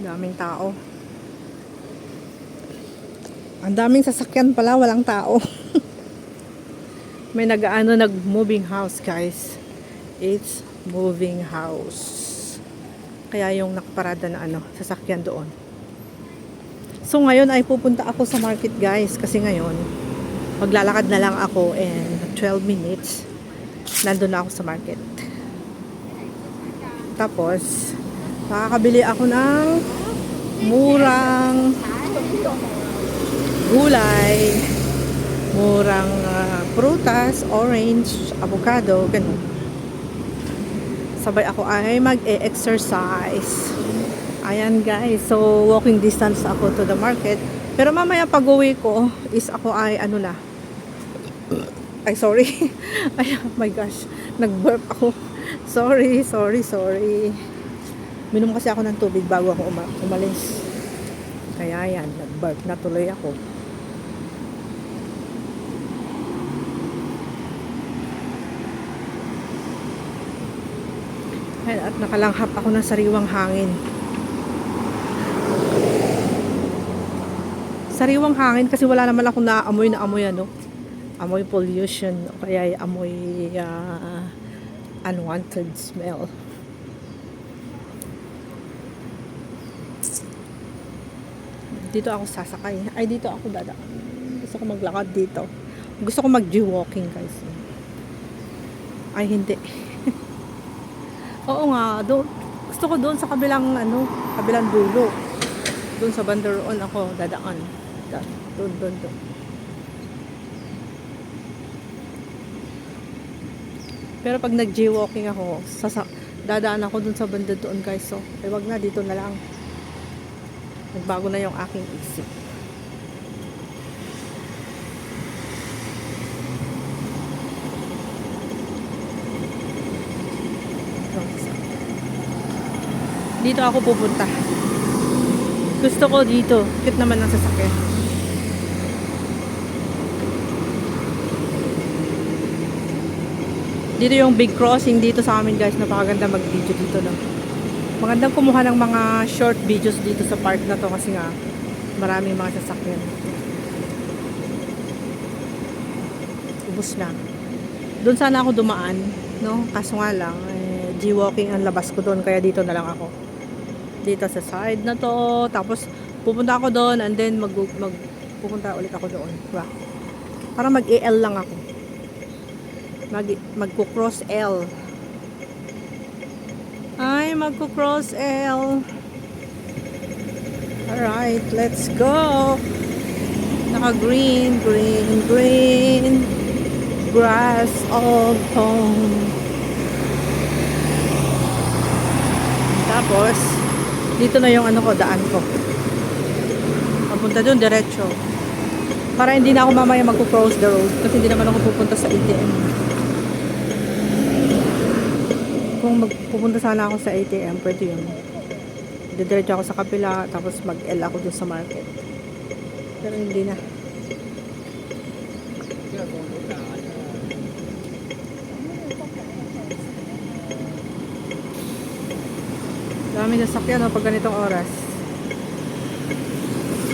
Daming tao. Ang daming sasakyan pala, walang tao. May nag-moving house, guys. It's moving house. Kaya yung nakaparada na sasakyan doon. So ngayon ay pupunta ako sa market, guys, kasi ngayon maglalakad na lang ako and 12 minutes nandun na ako sa market. Tapos makakabili ako ng murang gulay, murang prutas, orange, avocado, ganun. Sabay ako ay mag-e-exercise. Ayan, guys, so walking distance ako to the market. Pero mamaya pag uwi ko is ako ay ay sorry. Ay, oh my gosh, nag-burp ako. Sorry. Minom kasi ako ng tubig bago ako umalis. Kaya yan, nag-burp na tuloy ako. At nakalanghap ako ng sariwang hangin. Sariwang hangin kasi wala naman akong naamoy na amoy amoy pollution o kaya amoy unwanted smell. Dito ako sasakay. Ay, dito ako dadaan. Gusto ko maglakad dito. Gusto ko mag-walking, guys. Ay, hindi. Oo nga, gusto ko doon sa kabilang dulo. Doon sa bandaroon ako dadaan. Doon. Pero pag nag-jaywalking ako, dadaan ako doon sa banda doon, guys. So, wag na, dito na lang. Nagbago na yung aking isip. Dito ako pupunta. Gusto ko dito. Cute naman ang sasakyan. Dito yung big crossing dito sa amin, guys. Napakaganda mag-video dito, no? Magandang kumuha ng mga short videos dito sa park na to kasi nga maraming mga sasakyan. Ubus na. Doon sana ako dumaan, no? Kaso nga lang, G-walking ang labas ko doon, kaya dito na lang ako. Dito sa side na to, tapos pupunta ako doon and then pupunta ulit ako doon. Diba? Para mag-EL lang ako. Magko-cross L. Ay, magko-cross L. Alright, let's go. Naka-green. Grass all home. Tapos, dito na yung daan ko. Papunta doon, diretso. Para hindi na ako mamaya magko-cross the road. Kasi hindi naman ako pupunta sa ATM. Kung pupunta sana ako sa ATM, pwede yun. Didiretso ako sa kapila, tapos mag-L ako dun sa market. Pero hindi na. Dami sasakyan pag ganitong oras.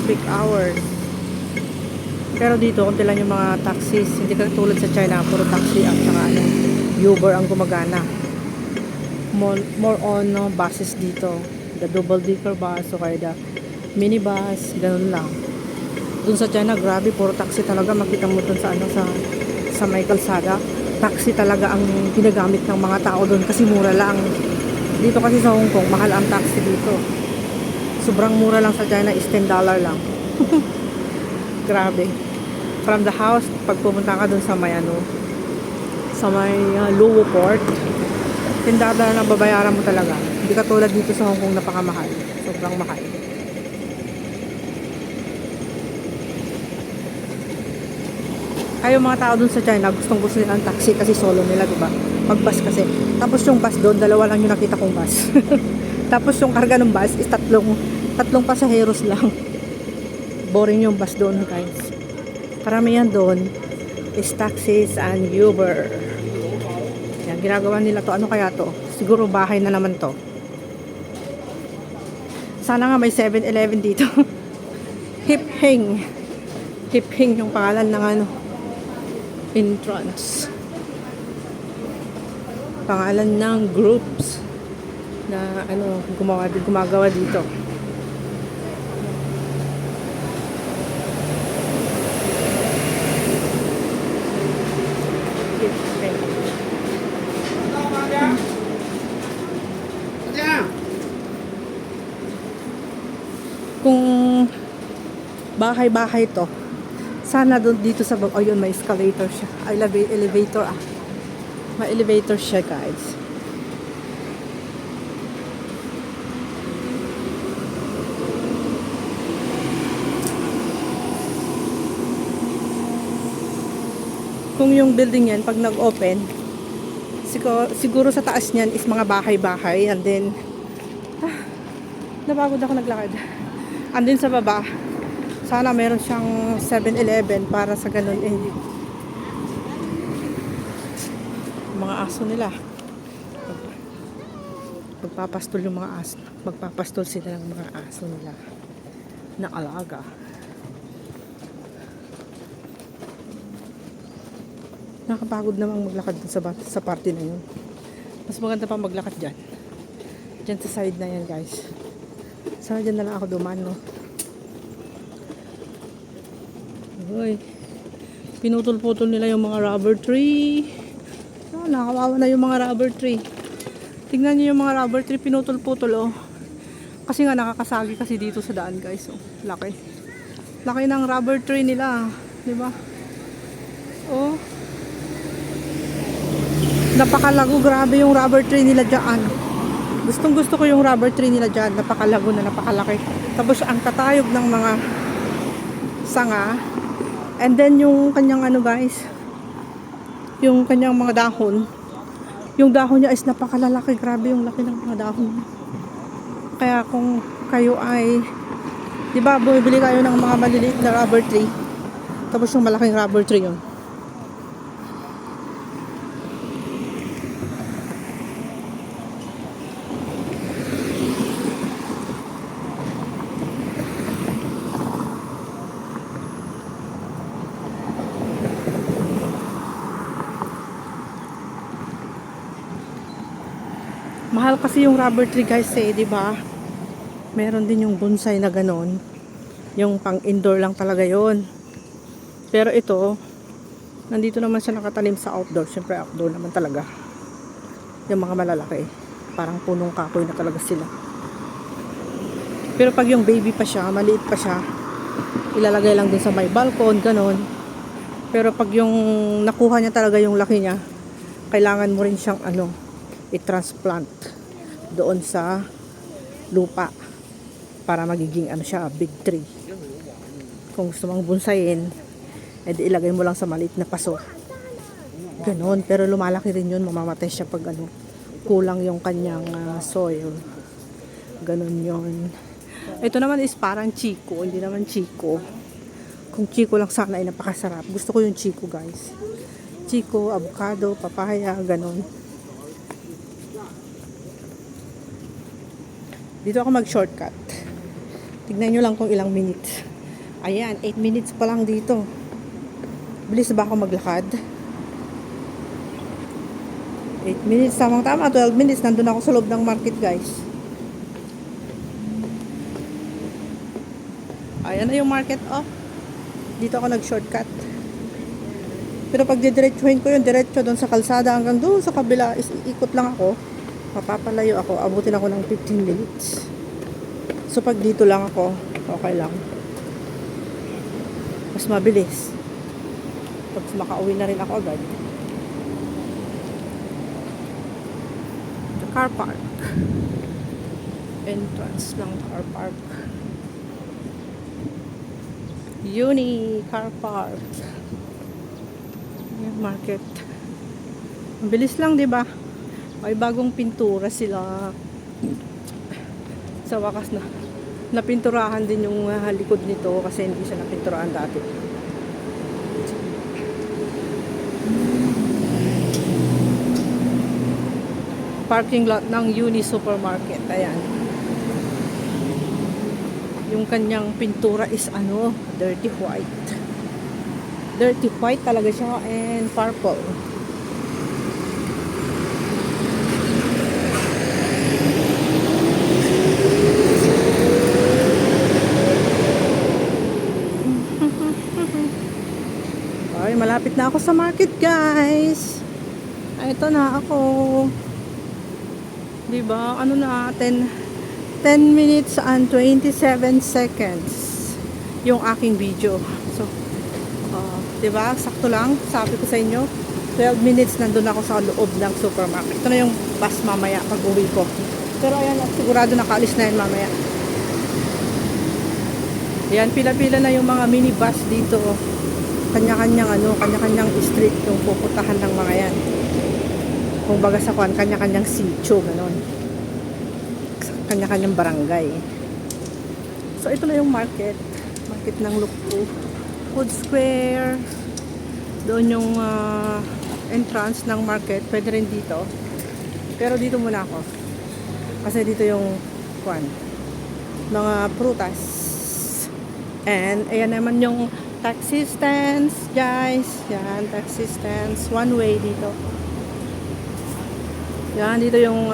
Peak hours. Pero dito, kunti lang yung mga taxis. Hindi ka tulad sa China, puro taxi at saka Uber ang gumagana. More on buses dito. The double-decker bus o kaya the minibus, ganun lang. Dun sa China, grabe, puro taxi talaga. Makita mo dun sa may kalsada. Taxi talaga ang ginagamit ng mga tao dun kasi mura lang. Dito kasi sa Hong Kong, mahal ang taxi dito. Sobrang mura lang sa China is $10 lang. Grabe. From the house, pag pumunta ka dun sa may Luo Port, $10 lang babayaran mo talaga. Hindi ka tulad dito sa Hong Kong, napakamahal. Sobrang mahal. Ay, yung mga tao dun sa China, gustong-gusto nila ang taxi kasi solo nila, diba? Mag-bus kasi. Tapos yung bus doon, dalawa lang yung nakita kong bus. Tapos yung karga ng bus is tatlong pasaheros lang. Boring yung bus doon, guys. Karamihan doon is taxis and Uber. Yan, ginagawa nila to. Ano kaya to? Siguro bahay na naman to. Sana nga may 7-Eleven dito. Hip Hing. Hip Hing yung pangalan ng ano, entrance. Pangalan ng groups na ano, gumagawa dito. Hip Hing. Kung bahay-bahay to, sana doon dito sa baba, ayun, may escalator siya. Elevator ah. May elevator siya, guys. Kung yung building yan, pag nag-open, siguro sa taas niyan is mga bahay-bahay, and then napagod ako naglakad. And then sa baba, sana meron siyang 7-Eleven para sa ganun mga aso nila. Magpapastol yung mga aso. Magpapastol sila ng mga aso nila na alaga. Nakapagod namang maglakad sa party na yun. Mas maganda pa maglakad dyan. Dyan sa side na yan, guys. Sana dyan na lang ako dumaan, no? Uy. Pinutol-putol nila yung mga rubber tree. Oh, nakawawa na yung mga rubber tree. Tingnan niyo yung mga rubber tree, pinutol-putol, oh. Kasi nga nakakasagi kasi dito sa daan, guys. Oh, laki. Laki ng rubber tree nila, 'di ba? Oh. Napakalago, grabe yung rubber tree nila diyan. Gustong-gusto ko yung rubber tree nila diyan, napakalago na, napakalaki. Tapos ang tatayog ng mga sanga. And then yung kanyang ano, guys, yung kanyang mga dahon, yung dahon niya is napakalalaki. Grabe yung laki ng mga dahon. Kaya kung kayo ay, di ba, bumibili kayo ng mga maliliit na rubber tree, tapos yung malaking rubber tree yun. Mahal kasi yung rubber tree, guys, di ba? Meron din yung bonsai na ganon. Yung pang indoor lang talaga yon. Pero ito, nandito naman siya nakatanim sa outdoor. Siyempre outdoor naman talaga. Yung mga malalaki, parang punong kahoy na talaga sila. Pero pag yung baby pa siya, maliit pa siya, ilalagay lang din sa may balcon, ganon. Pero pag yung nakuha niya talaga yung laki niya, kailangan mo rin siyang ano, i-transplant doon sa lupa para magiging ano siya, big tree. Kung gusto mong bonsayin, edi ilagay mo lang sa maliit na paso. Ganon, pero lumalaki rin yun, mamamatay siya pag ano, kulang yung kanyang soil. Ganon yun. Ito naman is parang chiko, hindi naman chiko. Kung chiko lang sana ay napakasarap. Gusto ko yung chiko, guys. Chiko, avocado, papaya, ganon. Dito ako mag-shortcut. Tignan nyo lang kung ilang minutes. Ayan, 8 minutes pa lang dito. Bilis ba ako maglakad? 8 minutes, tamang-tama. 12 minutes, nandun ako sa loob ng market, guys. Ayan na yung market, oh. Dito ako nag-shortcut. Pero pag didiretsuhin ko yun, diretso doon sa kalsada hanggang doon sa kabila, is iikot lang ako. Mapapalayo ako, abutin ako ng 15 minutes. So pag dito lang ako, okay lang. Mas mabilis. Pag makauwi na rin ako agad. The car park. Entrance ng car park. Uni car park. Yung market. Ang bilis lang, 'di ba? May bagong pintura sila. Sa wakas na napinturahan din yung likod nito kasi hindi siya napinturahan dati. Parking lot ng Uni Supermarket. Ayan. Yung kanyang pintura is ano, dirty white. Dirty white talaga siya and purple. Ay, malapit na ako sa market, guys. Ay, ito na ako. Diba? Ano na, 10 minutes and 27 seconds yung aking video. So, diba? Sakto lang. Sabi ko sa inyo, 12 minutes nandun ako sa loob ng supermarket. Ito na yung bus mamaya pag uwi ko. Pero ayan, sigurado nakaalis na yan mamaya. Ayan, pila-pila na yung mga minibus dito. Kanya-kanyang street yung pupuntahan ng mga yan. Kung baga sa kwan, kanya-kanyang sitio, ganon. Kanya-kanyang barangay. So, ito na yung market. Market ng Lukpo. Food Square. Doon yung entrance ng market. Pwede rin dito. Pero dito muna ako. Kasi dito yung kwan. Mga prutas. And, ayan naman yung taxi stands, guys. Yan, taxi stands. One way dito. Yan, dito yung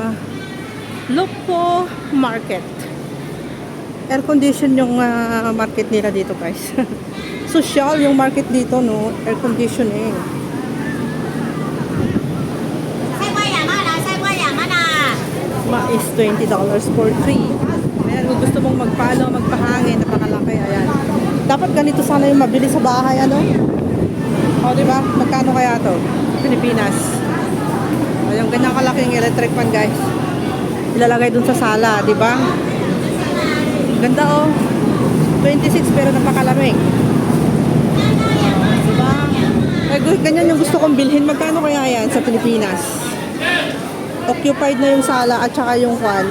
Lukpo Market. Air condition yung market nila dito, guys. Social yung market dito, no? Air conditioning. Mais $20 for 3. Ayan, kung gusto mong magpalo, magpahangin, napakalaki. Ayan. Dapat ganito sana yung mabili sa bahay, ano? O, diba? Magkano kaya to? Pilipinas. O, yung ganyang kalaking electric fan, guys. Ilalagay dun sa sala, diba? Ganda, oh. 26 pero napakalamig. Diba? Eh, ganyan yung gusto kong bilhin. Magkano kaya yan sa Pilipinas? Occupied na yung sala at saka yung kwan.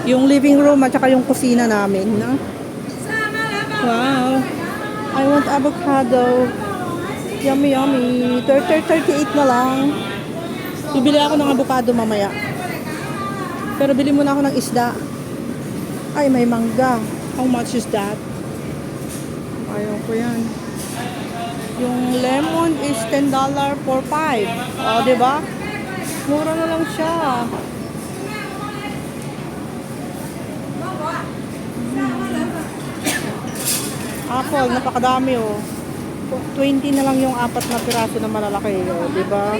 Yung living room at saka yung kusina namin, no? Wow. I want avocado. Yummy, yummy. 38 na lang. Bibili ako ng avocado mamaya. Pero bili muna ako ng isda. Ay, may mangga. How much is that? Ayaw ko yan. Yung lemon is $10 for 5. O, diba? Mura na lang siya. Apple, napakadami, oh. 20 na lang yung 4 na piraso na malalaki, oh, diba?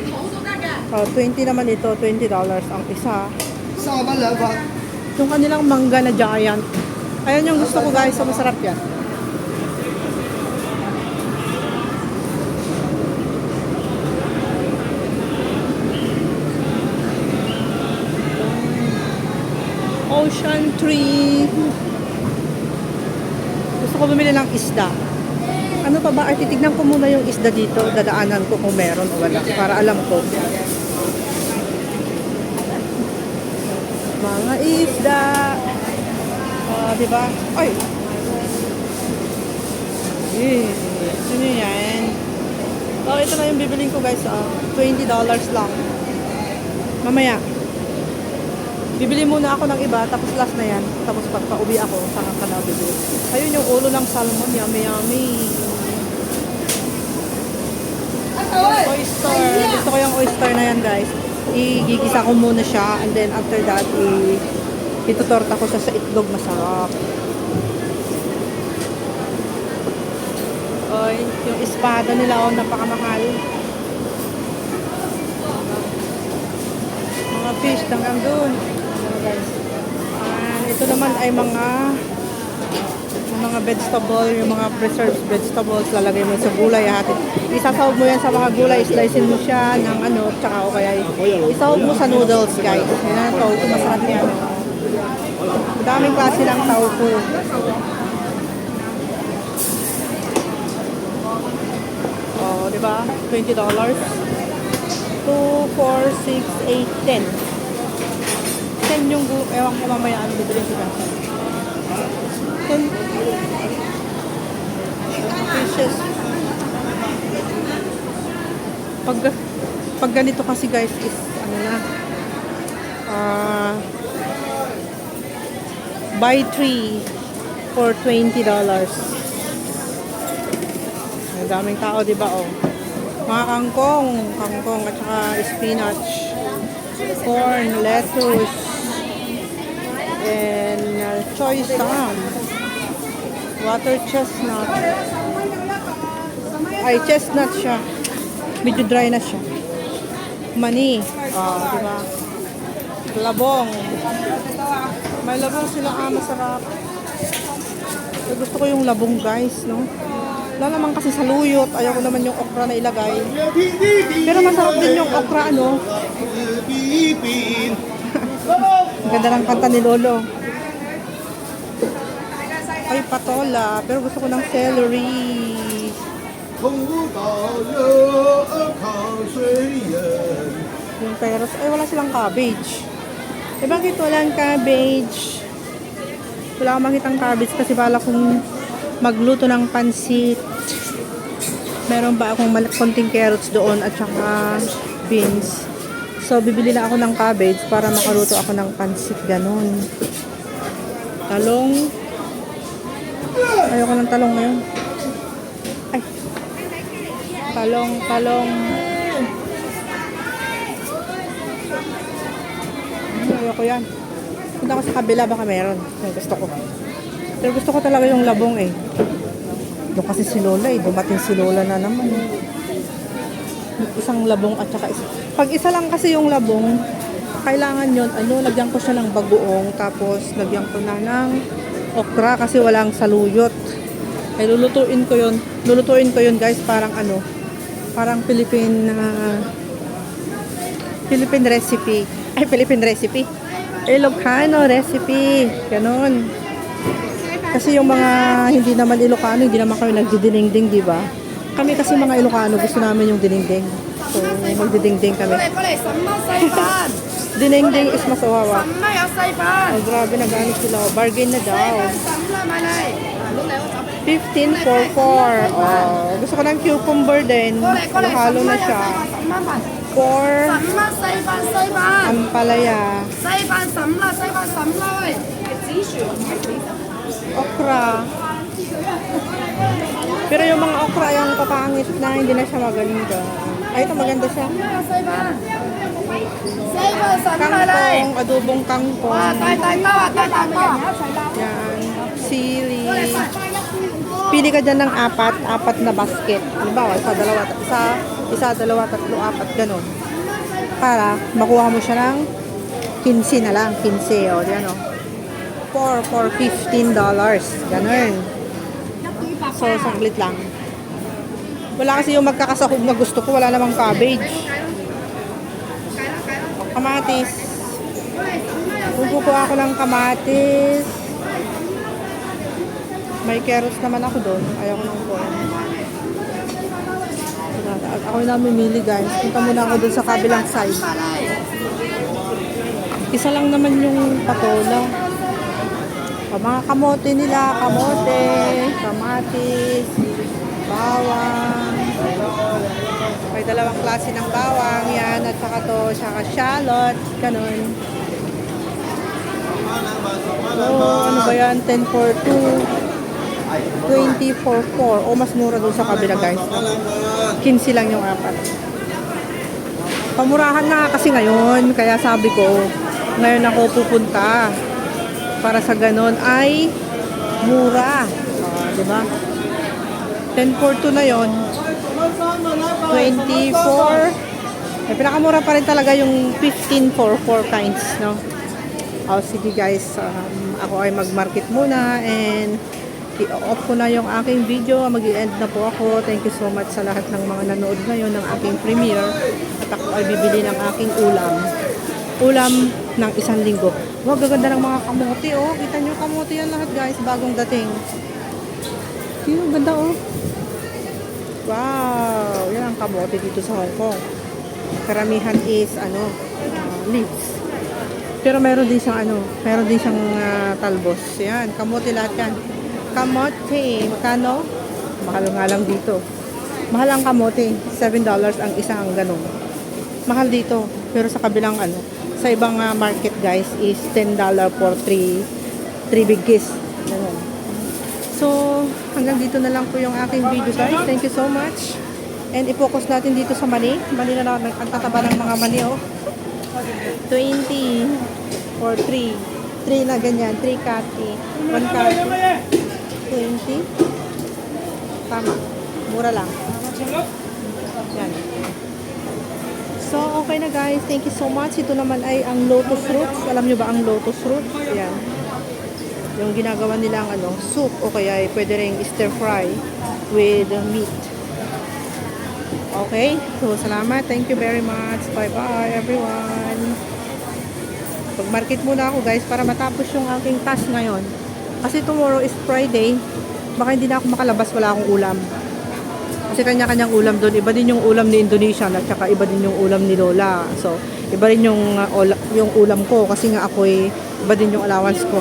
20 naman ito, $20 ang isa. Yung kanilang mangga na giant. Ayan yung gusto ko, guys. So, masarap yan. Ocean tree. Gusto ko bumili ng isda. Ano pa ba? Ay, titignan ko muna yung isda dito. Dadaanan ko kung meron o wala. Para alam ko. Mga isda. Diba? Ay! Sino yan? Ito na yung bibiling ko, guys. $20 lang. Mamaya. Bibili muna ako ng iba, tapos last na yan. Tapos pagpa-uwi ako, saka ka na bibili. Ayun yung ulo ng salmon, yummy yummy. Oyster. Gusto ko yung oyster na yan, guys. Igigisa ko muna siya, and then after that, itutorta ko siya sa itlog, masarap. Oy, yung espada nila, napakamahal. Mga fish, hanggang doon. Guys. Ito naman ay mga vegetable, yung mga preserved vegetables, lalagay mo sa gulay, hati. Isasawag mo yan sa mga gulay, slicein mo siya ng tsaka o kaya isawag mo sa noodles, guys. Yan, tofu, masarap yan. Daming klase ng tofu. Oh, di ba? $20. 2, 4, 6, 8, 10. Yung ewan ko mamaya ano bibili ko kasi 10 fishes. Pag ganito kasi, guys, is buy 3 for $20. Ang daming tao, di ba, oh. Mga kangkong at saka spinach, corn, lettuce, and choy sam, water chestnut. Ay, chestnut siya. Medyo dry na siya. Mani. Oh, di ba? Labong. May labong sila, masarap. So, gusto ko yung labong, guys, no? Wala naman kasi sa luyot. Ayaw ko naman yung okra na ilagay. Pero masarap din yung okra, ano? Ang ganda ng kanta ni Lolo. Ay, patola. Pero gusto ko ng celery. Yung peros. Ay, wala silang cabbage. Eh, bakit walang cabbage? Wala akong makitang cabbage kasi bala kong magluto ng pansit. Meron ba akong konting carrots doon at saka beans. So, bibili na ako ng cabbage para makaluto ako ng pansit. Ganon. Talong. Ayoko ng talong ngayon. Ay. Talong. Ayoko yan. Punta ko sa kabila, baka meron. Ay, gusto ko. Pero gusto ko talaga yung labong eh. Doon kasi si Lola eh. Dumating si Lola na naman. Isang labong at saka isa. Pag isa lang kasi yung labong, kailangan yun, lagyan ko siya ng bagoong. Tapos, lagyan ko na ng okra kasi walang saluyot. Ay, lulutuin ko yun guys. Parang parang Philippine recipe. Ay, Philippine recipe. Ilocano recipe. Ganon. Kasi yung mga hindi naman Ilocano, hindi naman kami nagdidinding, di ba? Kami kasi mga Ilocano, gusto namin yung dininding. So, magdidinding kami. Dininding is mas uwawa. Ay, grabe, nag-ano sila. Bargain na daw. 15 for 4. Oh, gusto ko ng cucumber din. Halo na siya. 4 ampalaya. Okra. Pero yung mga okra yung papangit na, hindi na siya maganda. Ay, ito maganda siya. Kangkong, adobong kangkong. Yan. Sili. Pili ka dyan ng apat na basket. Halimbawa, isa, dalawa, tatlo, apat, ganun. Para makuha mo siya ng 15 na lang. 15, o. Yan, o. For $15. Ganun. So, saglit lang. Wala kasi yung magkakasahog na gusto ko. Wala namang cabbage. Kamatis. Kukuha ako ng kamatis. May carrots naman ako doon. Ayaw ko ng corn. Ako yung namimili, guys. Punta muna ako doon sa kabilang side. Isa lang naman yung patola. Mga kamote nila, kamatis, bawang. May dalawang klase ng bawang, yan, at saka shallot, ganun. So, ano ba yan? 10 for 2, 20 for 4. O, mas mura doon sa kabila, guys. 15 lang yung apat. Pamurahan na kasi ngayon, kaya sabi ko, ngayon ako pupunta. Para sa ganon ay mura. Diba? 10 for 2 na yon. 24. Eh, pinakamura pa rin talaga yung 15 for 4 kinds, no? Sige guys, ako ay mag-market muna and i-off ko na yung aking video. Mag-i-end na po ako. Thank you so much sa lahat ng mga nanood ngayon ng aking premiere. At ako ay bibili ng aking ulam ng isang linggo. Wow, gaganda ng mga kamote, oh. Kita nyo kamote yan lahat, guys. Bagong dating. Yung ganda, oh. Wow. Yan ang kamote dito sa Hong Kong. Karamihan is, leaves. Pero meron din siyang, talbos. Yan, kamote lahat yan. Kamote. Magkano? Mahal nga lang dito. Mahal ang kamote. $7 ang isang ganun. Mahal dito. Pero sa kabilang, sa ibang market guys is $10 for 3 big kiss. Ganun. So, hanggang dito na lang po yung aking video guys. Thank you so much. And i-focus natin dito sa mani. Mani na lang, ang tataba ng mga mani, oh. 20 or 3. 3 na ganyan. 3 kati. 1 kati. 20. Tama. Mura lang. Yan. So, okay na guys. Thank you so much. Ito naman ay ang lotus roots. Alam nyo ba ang lotus roots? Yan. Yung ginagawa nilang soup o kaya pwede rin stir fry with meat. Okay? So, salamat. Thank you very much. Bye-bye everyone. Pag-market muna ako guys para matapos yung aking task ngayon. Kasi tomorrow is Friday. Baka hindi na ako makalabas. Wala akong ulam. Kasi kanya-kanyang ulam doon. Iba din yung ulam ni Indonesian at saka iba din yung ulam ni Lola. So, iba rin yung ulam ko kasi nga ako'y iba din yung allowance ko.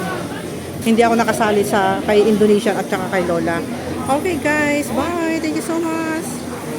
Hindi ako nakasali sa kay Indonesian at saka kay Lola. Okay guys, bye!